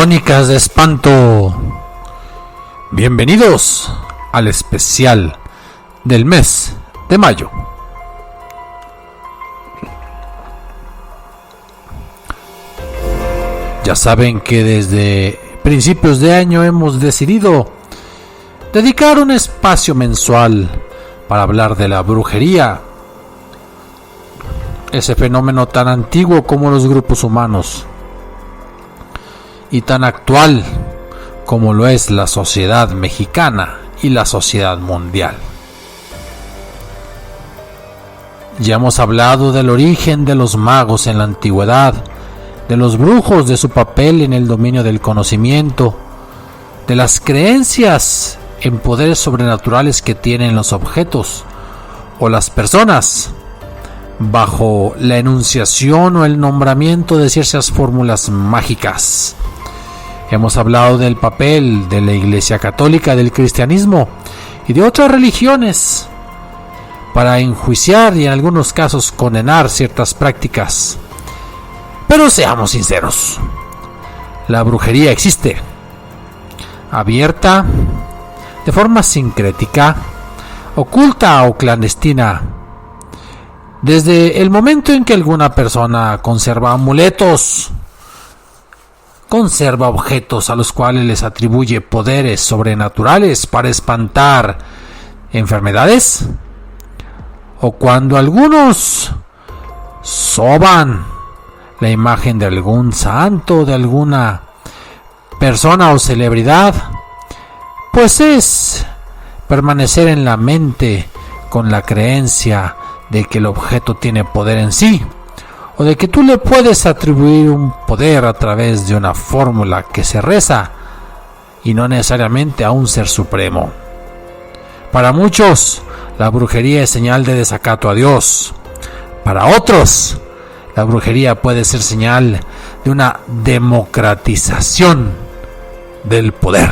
Crónicas de Espanto. Bienvenidos al especial del mes de mayo. Ya saben que desde principios de año hemos decidido dedicar un espacio mensual para hablar de la brujería, ese fenómeno tan antiguo como los grupos humanos y tan actual como lo es la sociedad mexicana y la sociedad mundial. Ya hemos hablado del origen de los magos en la antigüedad, de los brujos, de su papel en el dominio del conocimiento, de las creencias en poderes sobrenaturales que tienen los objetos o las personas bajo la enunciación o el nombramiento de ciertas fórmulas mágicas. Hemos hablado del papel de la Iglesia Católica, del cristianismo y de otras religiones para enjuiciar y en algunos casos condenar ciertas prácticas. Pero seamos sinceros, la brujería existe, abierta, de forma sincrética, oculta o clandestina. Desde el momento en que alguna persona conserva amuletos, conserva objetos a los cuales les atribuye poderes sobrenaturales para espantar enfermedades, o cuando algunos soban la imagen de algún santo, de alguna persona o celebridad, pues es permanecer en la mente con la creencia de que el objeto tiene poder en sí, o de que tú le puedes atribuir un poder a través de una fórmula que se reza y no necesariamente a un ser supremo. Para muchos, la brujería es señal de desacato a Dios. Para otros, la brujería puede ser señal de una democratización del poder.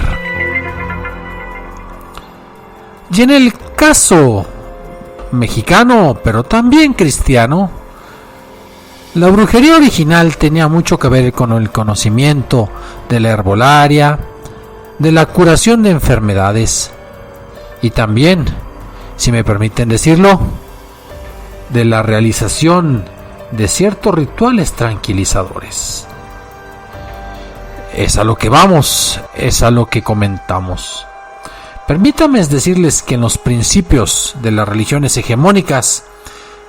Y en el caso mexicano, pero también cristiano, la brujería original tenía mucho que ver con el conocimiento de la herbolaria, de la curación de enfermedades y también, si me permiten decirlo, de la realización de ciertos rituales tranquilizadores. Es a lo que vamos, es a lo que comentamos. Permítanme decirles que en los principios de las religiones hegemónicas,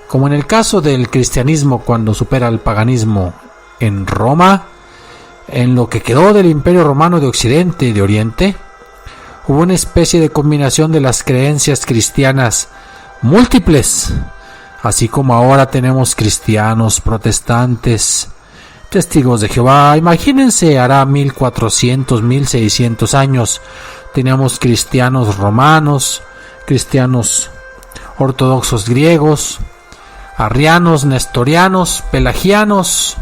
como en el caso del cristianismo cuando supera al paganismo en Roma, en lo que quedó del Imperio Romano de Occidente y de Oriente, hubo una especie de combinación de las creencias cristianas múltiples, así como ahora tenemos cristianos, protestantes, testigos de Jehová. Imagínense, hará 1400, 1600 años, teníamos cristianos romanos, cristianos ortodoxos griegos, arrianos, nestorianos, pelagianos,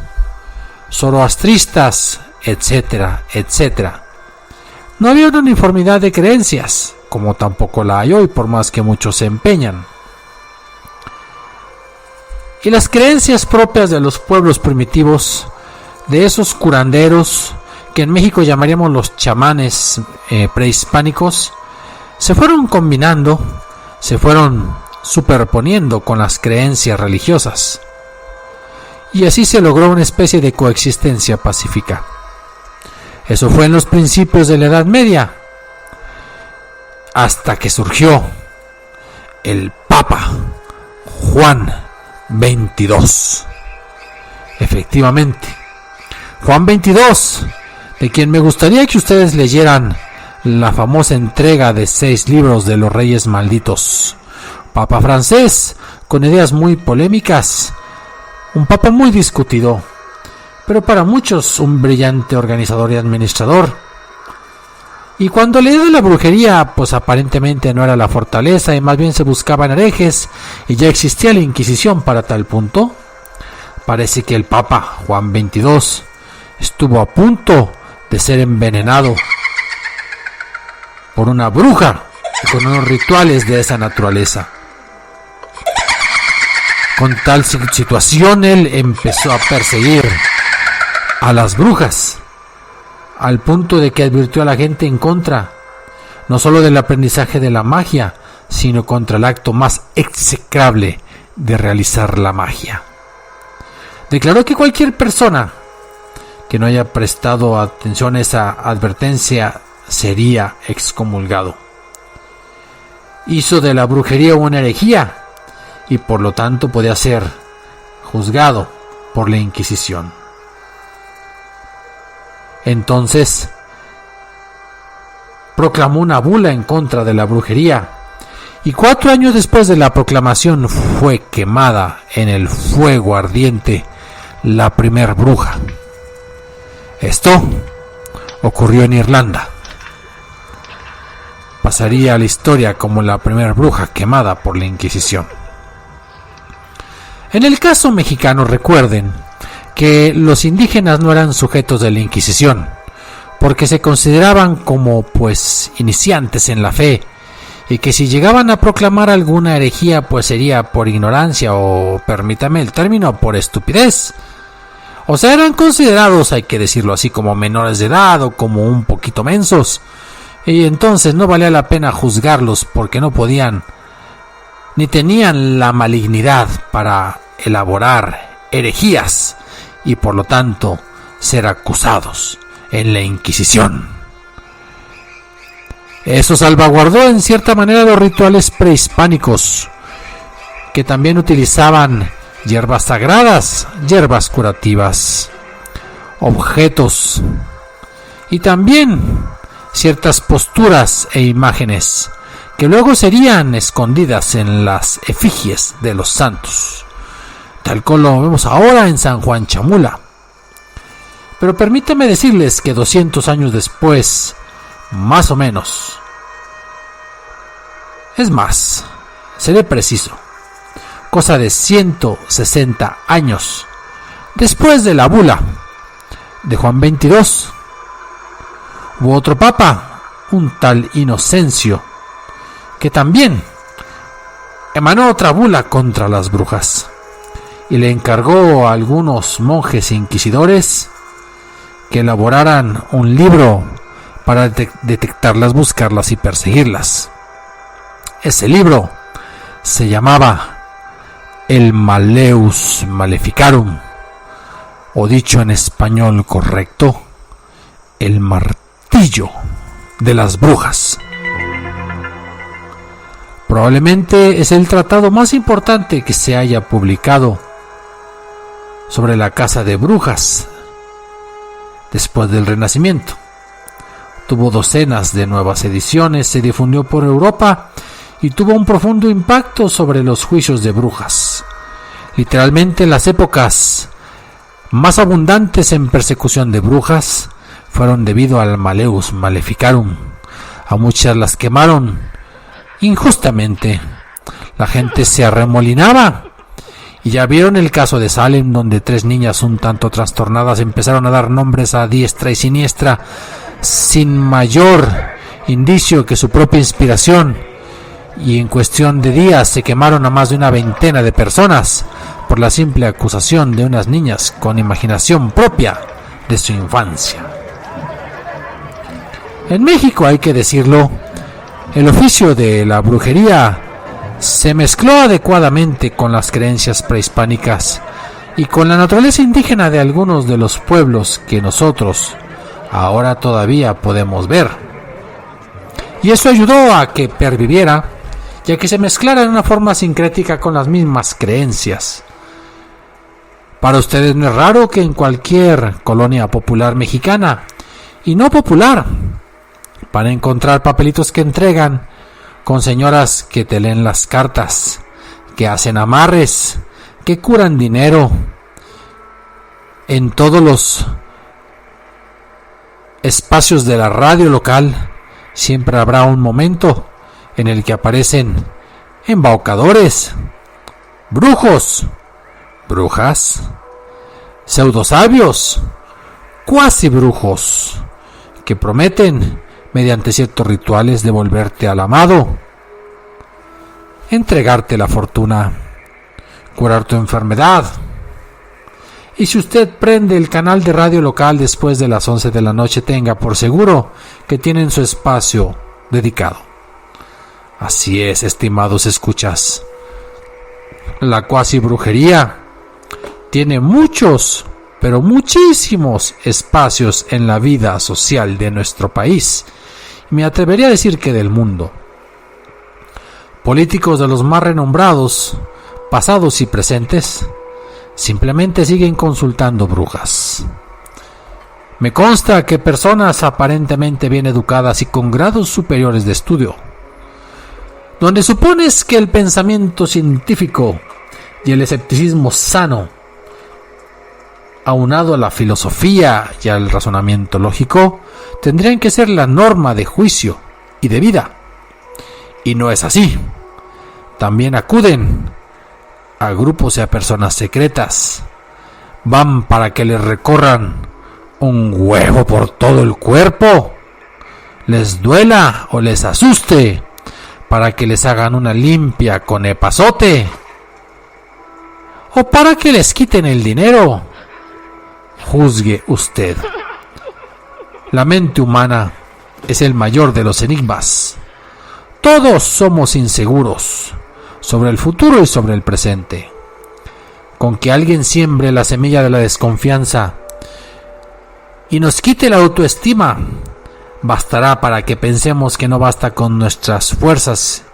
zoroastristas, etcétera, etcétera. No había una uniformidad de creencias, como tampoco la hay hoy, por más que muchos se empeñan. Y las creencias propias de los pueblos primitivos, de esos curanderos, que en México llamaríamos los chamanes prehispánicos, se fueron combinando, se fueron superponiendo con las creencias religiosas. Y así se logró una especie de coexistencia pacífica. Eso fue en los principios de la Edad Media, hasta que surgió el Papa Juan XXII. Efectivamente, Juan XXII, de quien me gustaría que ustedes leyeran la famosa entrega de 6 libros de los Reyes Malditos. Papa francés, con ideas muy polémicas, un papa muy discutido, pero para muchos un brillante organizador y administrador. Y cuando la idea de la brujería, pues aparentemente no era la fortaleza y más bien se buscaban herejes y ya existía la Inquisición para tal punto, parece que el Papa Juan XXII estuvo a punto de ser envenenado por una bruja con unos rituales de esa naturaleza. Con tal situación él empezó a perseguir a las brujas, al punto de que advirtió a la gente en contra, no solo del aprendizaje de la magia, sino contra el acto más execrable de realizar la magia. Declaró que cualquier persona que no haya prestado atención a esa advertencia sería excomulgado. Hizo de la brujería una herejía y por lo tanto podía ser juzgado por la Inquisición. Entonces proclamó una bula en contra de la brujería y 4 años después de la proclamación fue quemada en el fuego ardiente la primer bruja. Esto ocurrió en Irlanda. Pasaría a la historia como la primera bruja quemada por la Inquisición. En el caso mexicano, recuerden que los indígenas no eran sujetos de la Inquisición, porque se consideraban como iniciantes en la fe, y que si llegaban a proclamar alguna herejía sería por ignorancia o, permítame el término, por estupidez. O sea, eran considerados, hay que decirlo así, como menores de edad o como un poquito mensos. Y entonces no valía la pena juzgarlos porque no podían ni tenían la malignidad para elaborar herejías y por lo tanto ser acusados en la Inquisición. Eso salvaguardó en cierta manera los rituales prehispánicos, que también utilizaban hierbas sagradas, hierbas curativas, objetos y también ciertas posturas e imágenes que luego serían escondidas en las efigies de los santos, tal como lo vemos ahora en San Juan Chamula. Pero permítame decirles que 200 años después, más o menos, es más, seré preciso, cosa de 160 años después de la bula de Juan XXII, hubo otro papa, un tal Inocencio, que también emanó otra bula contra las brujas y le encargó a algunos monjes inquisidores que elaboraran un libro para detectarlas, buscarlas y perseguirlas. Ese libro se llamaba el Malleus Maleficarum, o dicho en español correcto, el martillo de las brujas. Probablemente es el tratado más importante que se haya publicado sobre la caza de brujas después del Renacimiento. Tuvo docenas de nuevas ediciones, se difundió por Europa y tuvo un profundo impacto sobre los juicios de brujas. Literalmente las épocas más abundantes en persecución de brujas fueron debido al Malleus Maleficarum. A muchas las quemaron injustamente. La gente se arremolinaba. Y ya vieron el caso de Salem, donde 3 niñas un tanto trastornadas empezaron a dar nombres a diestra y siniestra sin mayor indicio que su propia inspiración, y en cuestión de días se quemaron a más de una veintena de personas por la simple acusación de unas niñas con imaginación propia de su infancia. En México, hay que decirlo, el oficio de la brujería se mezcló adecuadamente con las creencias prehispánicas y con la naturaleza indígena de algunos de los pueblos que nosotros ahora todavía podemos ver. Y eso ayudó a que perviviera, ya que se mezclara de una forma sincrética con las mismas creencias. Para ustedes no es raro que en cualquier colonia popular mexicana, y no popular, para encontrar papelitos que entregan con señoras que te leen las cartas, que hacen amarres, que curan dinero. En todos los espacios de la radio local siempre habrá un momento en el que aparecen embaucadores, brujos, brujas, pseudosabios, cuasi brujos, que prometen mediante ciertos rituales devolverte al amado, entregarte la fortuna, curar tu enfermedad, Y si usted prende el canal de radio local después de las 11 de la noche, tenga por seguro que tienen su espacio dedicado. Así es, estimados escuchas. La cuasi brujería tiene muchos, pero muchísimos espacios en la vida social de nuestro país. Me atrevería a decir que del mundo. Políticos de los más renombrados, pasados y presentes, simplemente siguen consultando brujas. Me consta que personas aparentemente bien educadas y con grados superiores de estudio, donde supones que el pensamiento científico y el escepticismo sano, aunado a la filosofía y al razonamiento lógico, tendrían que ser la norma de juicio y de vida. Y no es así. También acuden a grupos y a personas secretas. Van para que les recorran un huevo por todo el cuerpo, les duela o les asuste, para que les hagan una limpia con epazote, o para que les quiten el dinero. Juzgue usted. La mente humana es el mayor de los enigmas. Todos somos inseguros sobre el futuro y sobre el presente. Con que alguien siembre la semilla de la desconfianza y nos quite la autoestima, bastará para que pensemos que no basta con nuestras fuerzas,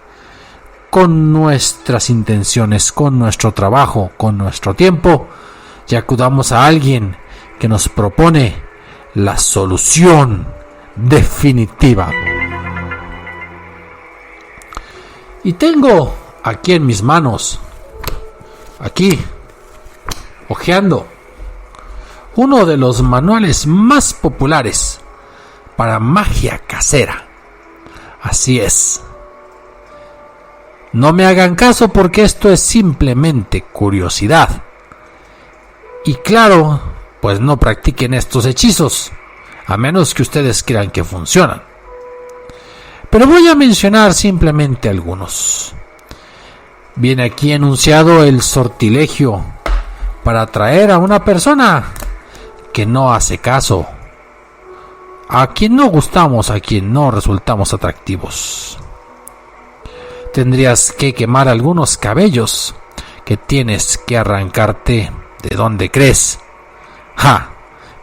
con nuestras intenciones, con nuestro trabajo, con nuestro tiempo, y acudamos a alguien que nos propone la solución definitiva. Y tengo aquí en mis manos, aquí, hojeando, uno de los manuales más populares para magia casera. Así es. No me hagan caso porque esto es simplemente curiosidad. Y claro, pues no practiquen estos hechizos, a menos que ustedes crean que funcionan. Pero voy a mencionar simplemente algunos. Viene aquí enunciado el sortilegio para atraer a una persona que no hace caso, a quien no gustamos, a quien no resultamos atractivos. Tendrías que quemar algunos cabellos que tienes que arrancarte de donde crees. ¡Ja!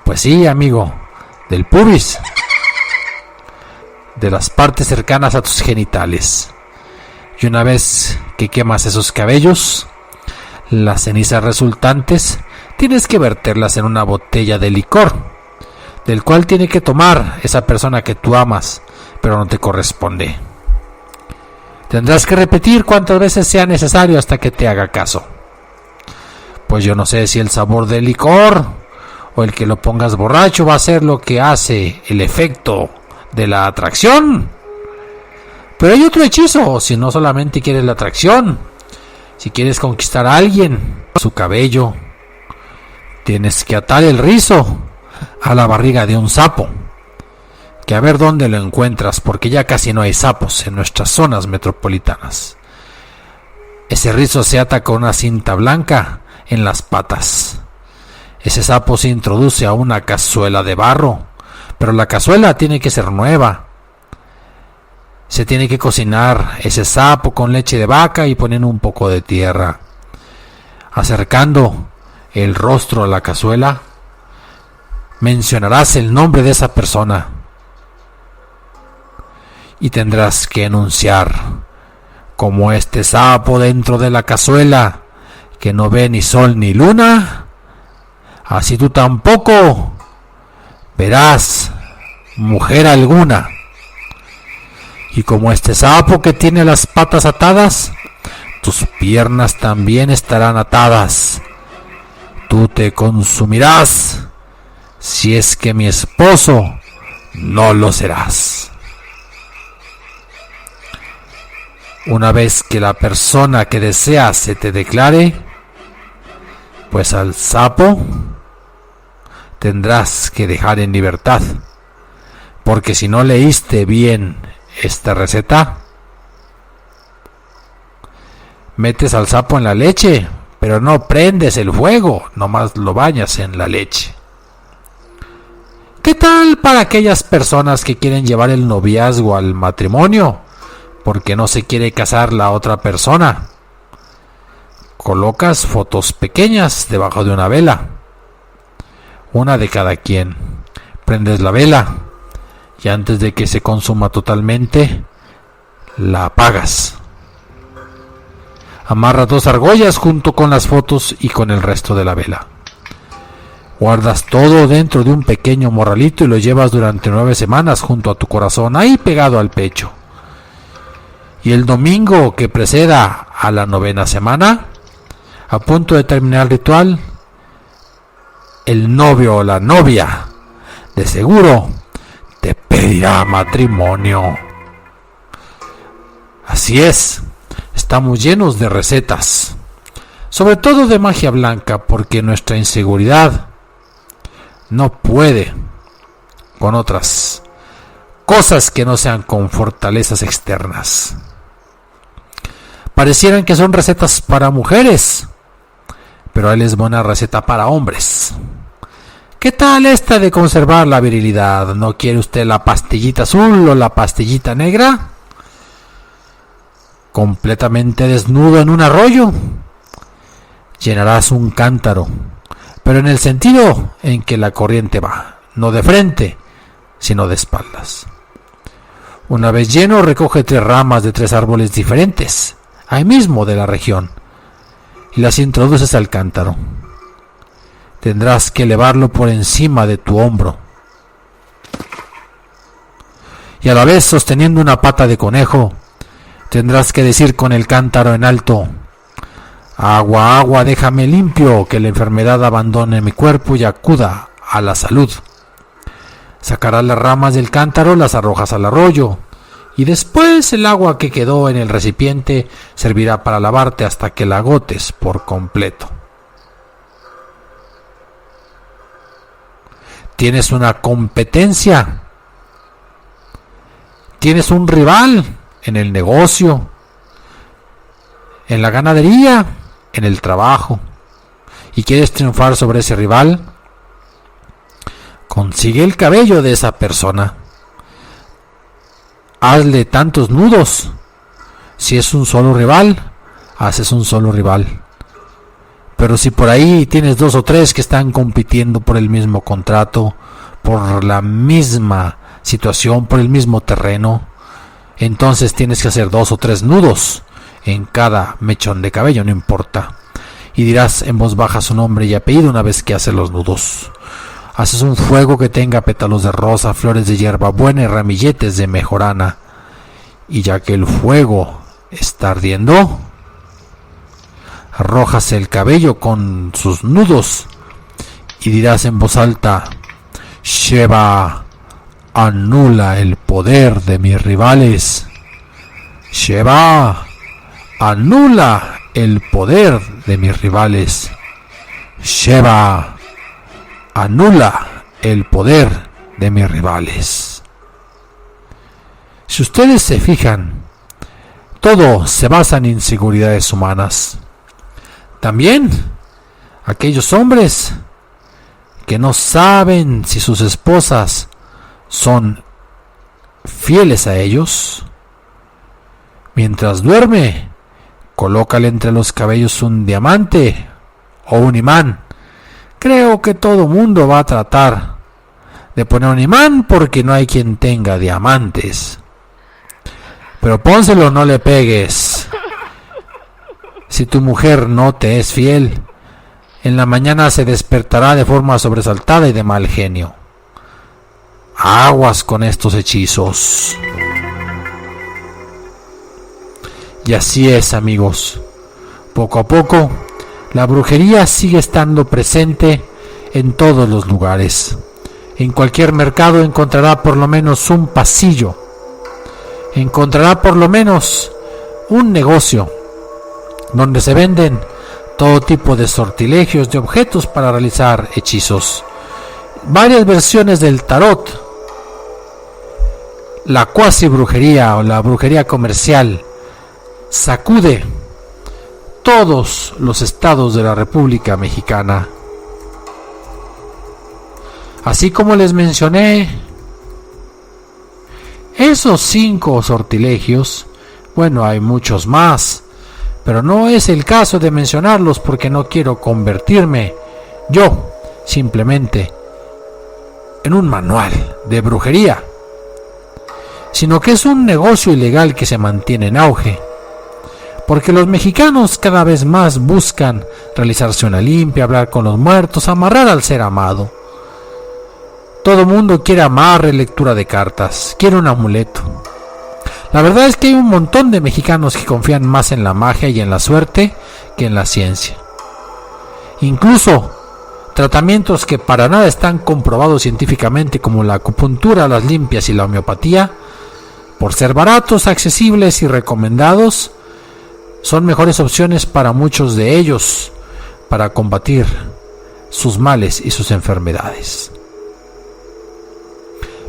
Pues sí, amigo, del pubis, de las partes cercanas a tus genitales. Y una vez que quemas esos cabellos, las cenizas resultantes tienes que verterlas en una botella de licor, del cual tiene que tomar esa persona que tú amas, pero no te corresponde. Tendrás que repetir cuantas veces sea necesario hasta que te haga caso. Pues yo no sé si el sabor del licor o el que lo pongas borracho va a ser lo que hace el efecto de la atracción. Pero hay otro hechizo, si no solamente quieres la atracción, si quieres conquistar a alguien, su cabello, tienes que atar el rizo a la barriga de un sapo, que a ver dónde lo encuentras, porque ya casi no hay sapos en nuestras zonas metropolitanas. Ese rizo se ata con una cinta blanca en las patas. Ese sapo se introduce a una cazuela de barro, pero la cazuela tiene que ser nueva. Se tiene que cocinar ese sapo con leche de vaca y poniendo un poco de tierra. Acercando el rostro a la cazuela, mencionarás el nombre de esa persona y tendrás que enunciar: como este sapo dentro de la cazuela, que no ve ni sol ni luna, así tú tampoco verás mujer alguna. Y como este sapo que tiene las patas atadas, tus piernas también estarán atadas. Tú te consumirás, si es que mi esposo no lo serás. Una vez que la persona que deseas se te declare, pues al sapo tendrás que dejar en libertad, porque si no leíste bien esta receta, metes al sapo en la leche pero no prendes el fuego, nomás lo bañas en la leche. ¿Qué tal para aquellas personas que quieren llevar el noviazgo al matrimonio porque no se quiere casar la otra persona? Colocas fotos pequeñas debajo de una vela, una de cada quien. Prendes la vela y antes de que se consuma totalmente, la apagas. Amarras 2 argollas junto con las fotos y con el resto de la vela. Guardas todo dentro de un pequeño morralito y lo llevas durante 9 semanas junto a tu corazón, ahí pegado al pecho. Y el domingo que preceda a la 9ª semana, a punto de terminar el ritual, el novio o la novia de seguro te pedirá matrimonio. Así es, estamos llenos de recetas, sobre todo de magia blanca, porque nuestra inseguridad no puede con otras cosas que no sean con fortalezas externas. Parecieran que son recetas para mujeres, pero ahí les voy a una receta para hombres. ¿Qué tal esta de conservar la virilidad? ¿No quiere usted la pastillita azul o la pastillita negra? Completamente desnudo en un arroyo, llenarás un cántaro, pero en el sentido en que la corriente va, no de frente, sino de espaldas. Una vez lleno, recoge 3 ramas de 3 árboles diferentes, ahí mismo de la región, y las introduces al cántaro. Tendrás que elevarlo por encima de tu hombro, y a la vez sosteniendo una pata de conejo, tendrás que decir con el cántaro en alto: agua, agua, déjame limpio, que la enfermedad abandone mi cuerpo y acuda a la salud. Sacarás las ramas del cántaro, las arrojas al arroyo, y después el agua que quedó en el recipiente servirá para lavarte hasta que la agotes por completo. Tienes una competencia, tienes un rival en el negocio, en la ganadería, en el trabajo, y quieres triunfar sobre ese rival. Consigue el cabello de esa persona, hazle tantos nudos. Si es un solo rival, haces un solo rival. Pero si por ahí tienes 2 o 3 que están compitiendo por el mismo contrato, por la misma situación, por el mismo terreno, entonces tienes que hacer 2 o 3 nudos en cada mechón de cabello, no importa. Y dirás en voz baja su nombre y apellido una vez que haces los nudos. Haces un fuego que tenga pétalos de rosa, flores de hierbabuena y ramilletes de mejorana. Y ya que el fuego está ardiendo, arrojas el cabello con sus nudos y dirás en voz alta: Shiva, anula el poder de mis rivales. Shiva, anula el poder de mis rivales. Shiva, anula el poder de mis rivales. Si ustedes se fijan, todo se basa en inseguridades humanas. También aquellos hombres que no saben si sus esposas son fieles a ellos, mientras duerme, colócale entre los cabellos un diamante o un imán. Creo que todo mundo va a tratar de poner un imán porque no hay quien tenga diamantes. Pero pónselo, no le pegues. Si tu mujer no te es fiel, en la mañana se despertará de forma sobresaltada y de mal genio. Aguas con estos hechizos. Y así es, amigos. Poco a poco, la brujería sigue estando presente en todos los lugares. En cualquier mercado encontrará por lo menos un pasillo. Encontrará por lo menos un negocio donde se venden todo tipo de sortilegios, de objetos para realizar hechizos. Varias versiones del tarot, la cuasi brujería o la brujería comercial, sacude todos los estados de la República Mexicana. Así como les mencioné, esos 5 sortilegios, bueno, hay muchos más, pero no es el caso de mencionarlos porque no quiero convertirme yo simplemente en un manual de brujería, sino que es un negocio ilegal que se mantiene en auge, porque los mexicanos cada vez más buscan realizarse una limpia, hablar con los muertos, amarrar al ser amado. Todo mundo quiere amarre, lectura de cartas, quiere un amuleto. La verdad es que hay un montón de mexicanos que confían más en la magia y en la suerte que en la ciencia. Incluso tratamientos que para nada están comprobados científicamente, como la acupuntura, las limpias y la homeopatía, por ser baratos, accesibles y recomendados, son mejores opciones para muchos de ellos para combatir sus males y sus enfermedades.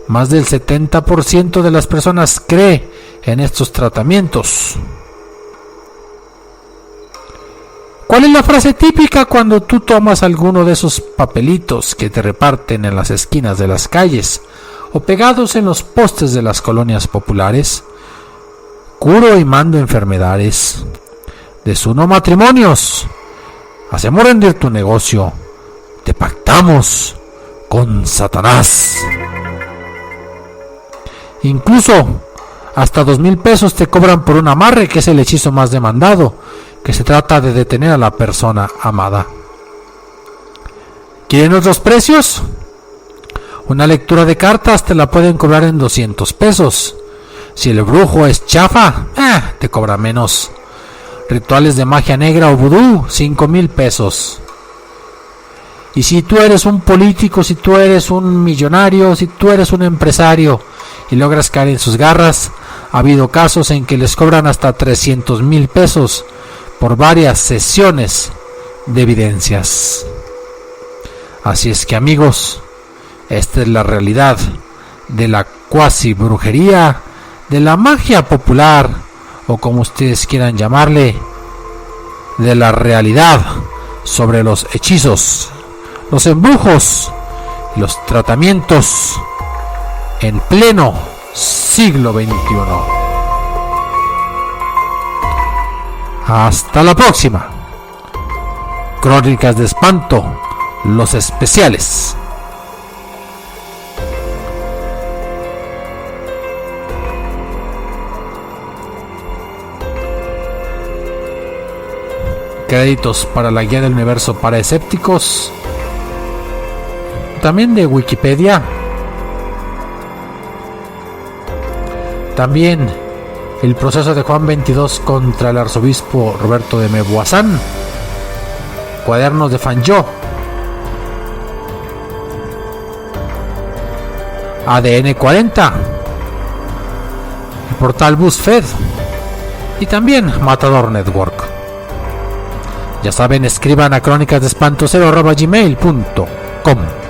Más del 70% de las personas cree en estos tratamientos. ¿Cuál es la frase típica cuando tú tomas alguno de esos papelitos que te reparten en las esquinas de las calles o pegados en los postes de las colonias populares? Curo y mando enfermedades, desuno matrimonios, hacemos rendir tu negocio, te pactamos con Satanás. Incluso hasta 2,000 pesos te cobran por un amarre, que es el hechizo más demandado, que se trata de detener a la persona amada. ¿Quieren otros precios? Una lectura de cartas te la pueden cobrar en 200 pesos. Si el brujo es chafa, te cobra menos. Rituales de magia negra o vudú, 5,000 pesos. Y si tú eres un político, si tú eres un millonario, si tú eres un empresario y logras caer en sus garras, ha habido casos en que les cobran hasta 300,000 pesos por varias sesiones de evidencias. Así es que, amigos, esta es la realidad de la cuasi brujería, de la magia popular, o como ustedes quieran llamarle, de la realidad sobre los hechizos, los embrujos y los tratamientos en pleno siglo XXI. Hasta la próxima. Crónicas de Espanto, los especiales. Créditos para la guía del universo para escépticos, también de Wikipedia. También el proceso de Juan 22 contra el arzobispo Roberto de Mebuazán, cuadernos de Fanjo, ADN 40, el portal BuzzFeed y también Matador Network. Ya saben, escriban a crónicasdeespanto0@gmail.com.